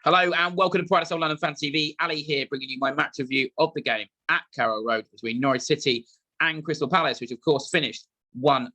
Hello and welcome to Palace1 London Fan TV. Ali here, bringing you my match review of the game at Carrow Road between Norwich City and Crystal Palace, which of course finished 1-1.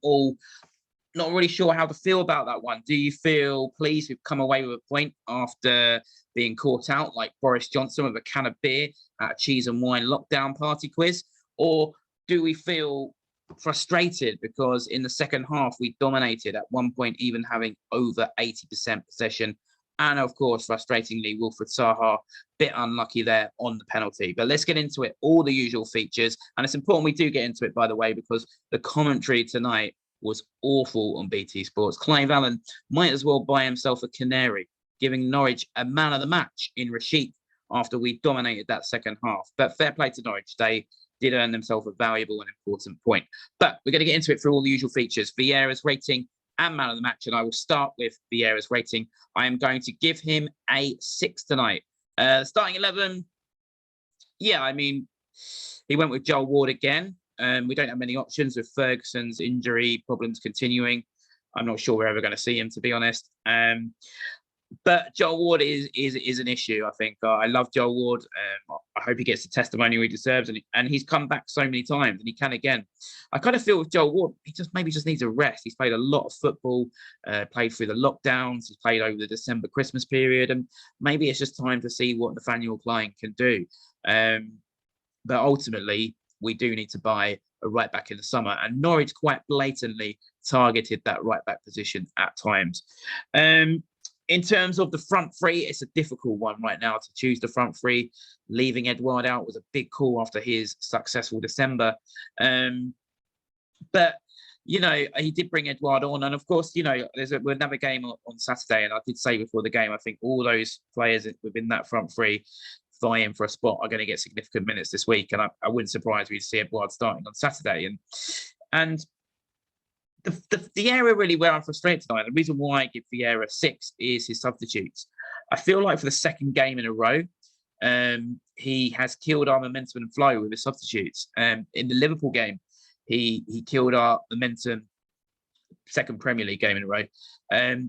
Not really sure how to feel about that one. Do you feel pleased we've come away with a point after being caught out like Boris Johnson with a can of beer at a cheese and wine lockdown party quiz? Or do we feel frustrated because in the second half we dominated, at one point even having over 80% possession? And of course, frustratingly, Wilfried Zaha, bit unlucky there on the penalty. But let's get into it, all the usual features. And it's important we do get into it, by the way, because the commentary tonight was awful on BT Sports. Clive Allen might as well buy himself a canary, giving Norwich a man of the match in Rashid after we dominated that second half. But fair play to Norwich. They did earn themselves a valuable and important point. But we're going to get into it through all the usual features. Vieira's rating and man of the match, and I will start with Vieira's rating. I am going to give him a 6 tonight. Starting 11, yeah, I mean, he went with Joel Ward again. We don't have many options with Ferguson's injury problems continuing. I'm not sure we're ever going to see him, to be honest. But Joel Ward is an issue, I think. I love Joel Ward. I hope he gets the testimony he deserves. And he's come back so many times, and he can again. I kind of feel with Joel Ward, he maybe just needs a rest. He's played a lot of football, played through the lockdowns. He's played over the December Christmas period. And maybe it's just time to see what Nathaniel Klein can do. But ultimately, we do need to buy a right back in the summer. And Norwich quite blatantly targeted that right back position at times. In terms of the front three, it's a difficult one right now to choose the front three. Leaving Edouard out was a big call after his successful December. But, you know, he did bring Edouard on. And, of course, you know, there's another game on Saturday. And I did say before the game, I think all those players within that front three vying for a spot are going to get significant minutes this week. And I wouldn't surprise me to see Edouard starting on Saturday. And the area really where I'm frustrated tonight, the reason why I give Vieira 6 is his substitutes. I feel like for the second game in a row, he has killed our momentum and flow with his substitutes. In the Liverpool game, he killed our momentum, second Premier League game in a row.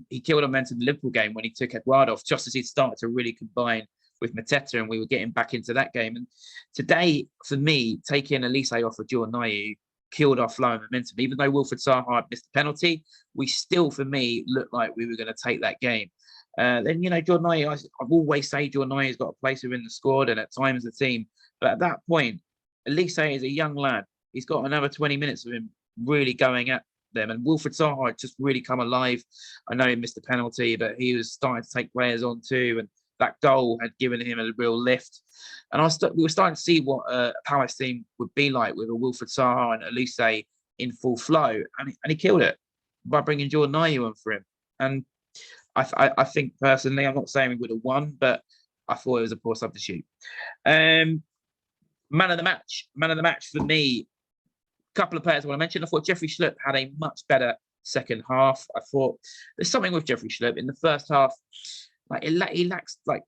He killed our momentum in the Liverpool game when he took Edouard off, just as he'd started to really combine with Mateta, and we were getting back into that game. And today, for me, taking Elise off of Jordan killed our flow and momentum. Even though Wilfried Zaha missed the penalty, we still, for me, looked like we were going to take that game. Then, you know, Jordan I've always said Jordan has got a place within the squad and at times the team. But at that point, Elise is a young lad. He's got another 20 minutes of him really going at them. And Wilfried Zaha had just really come alive. I know he missed the penalty, but he was starting to take players on too. And that goal had given him a real lift. And we were starting to see what a Palace team would be like with a Wilfried Zaha and Elise in full flow. And he killed it by bringing Jordan on for him. And I think personally, I'm not saying we would have won, but I thought it was a poor substitute. Man of the match for me, a couple of players I want to mention. I thought Jeffrey Schlupp had a much better second half. I thought there's something with Jeffrey Schlupp in the first half. Like he lacks like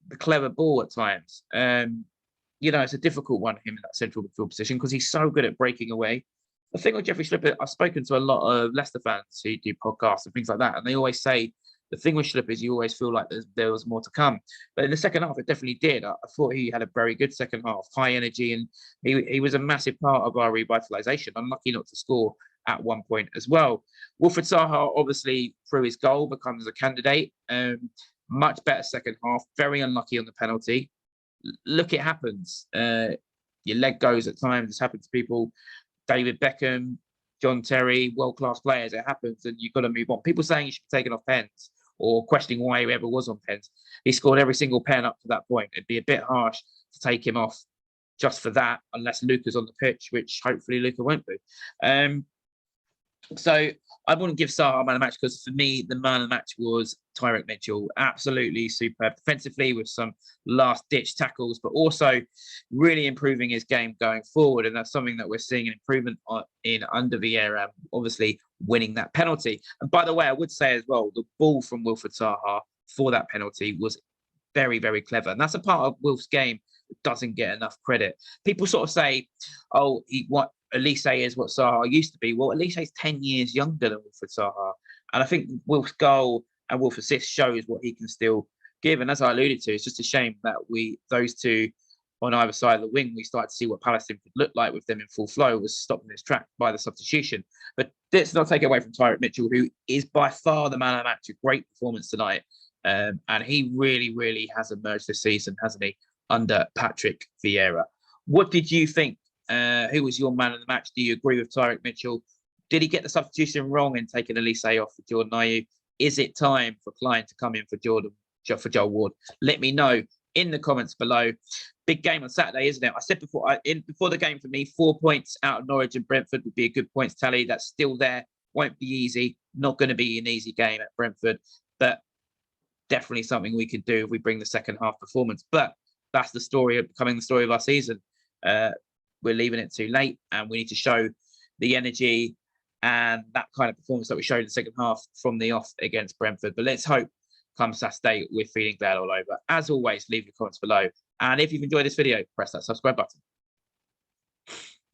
the clever ball at times. You know, it's a difficult one for him in that central midfield position because he's so good at breaking away. The thing with Jeffrey Schlupp, I've spoken to a lot of Leicester fans who do podcasts and things like that, and they always say the thing with Schlupp is you always feel like there was more to come. But in the second half, it definitely did. I thought he had a very good second half, high energy, and he was a massive part of our revitalisation. Unlucky not to score at one point as well. Wilfried Zaha, obviously, through his goal, becomes a candidate. Much better second half. Very unlucky on the penalty. Look, it happens. Your leg goes at times. It's happened to people. David Beckham, John Terry, world-class players. It happens, and you've got to move on. People saying he should be taken off pens or questioning why he ever was on pens. He scored every single pen up to that point. It'd be a bit harsh to take him off just for that, unless Luca's on the pitch, which hopefully Luca won't be. So I wouldn't give Zaha man of the match because for me, the man of the match was Tyrick Mitchell. Absolutely superb defensively with some last-ditch tackles, but also really improving his game going forward. And that's something that we're seeing an improvement in under Vieira, obviously winning that penalty. And by the way, I would say as well, the ball from Wilfried Zaha for that penalty was very, very clever. And that's a part of Wilf's game that doesn't get enough credit. People sort of say, oh, Elise is what Zaha used to be. Well, Elise is 10 years younger than Wilfried Zaha. And I think Wilf's goal and Wilf's assist shows what he can still give. And as I alluded to, it's just a shame that those two on either side of the wing, we started to see what Palace could look like with them in full flow, was stopped in his track by the substitution. But let's not take away from Tyrick Mitchell, who is by far the man of the match. A great performance tonight. And he really, really has emerged this season, hasn't he, under Patrick Vieira. What did you think? Who was your man of the match? Do you agree with Tyrick Mitchell? Did he get the substitution wrong in taking Elise off for Jordan Ayew? Is it time for Klein to come in for Joel Ward? Let me know in the comments below. Big game on Saturday, isn't it? I said before the game, for me, 4 points out of Norwich and Brentford would be a good points tally. That's still there. Won't be easy. Not going to be an easy game at Brentford, but definitely something we could do if we bring the second half performance. But that's the story of becoming the story of our season. We're leaving it too late, and we need to show the energy and that kind of performance that we showed in the second half from the off against Brentford. But let's hope come Saturday we're feeling glad all over. As always, leave your comments below. And if you've enjoyed this video, press that subscribe button.